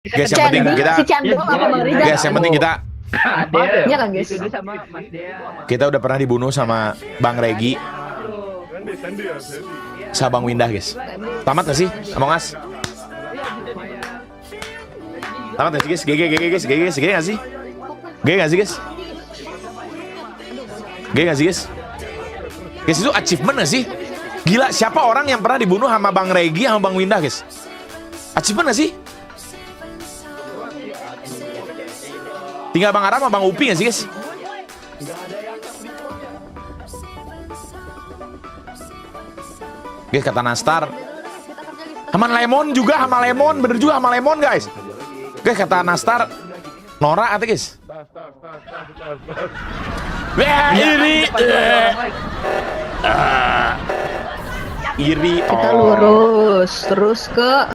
Guys, yang penting kita Si Chandro apa Bang Rizal? guys, yang penting kita Iya kan guys? kita udah pernah dibunuh sama Bang Regi sama Bang Windah, guys. Tamat gak sih Among Us? Tamat gak sih, guys? GG guys, GG gak sih? GG gak sih, guys? GG gak sih, guys? Guys, itu achievement gak sih? Gila, siapa orang yang pernah dibunuh sama Bang Regi sama Bang Windah, guys? Achievement gak sih? Tinggal Bang Aram sama Bang Upi gak sih, guys? Guys, kata Nastar sama Lemon juga, sama Lemon. Bener juga sama Lemon, guys. Guys, kata Nastar Nora atau guys? Iri. Iri. Kita lurus terus ke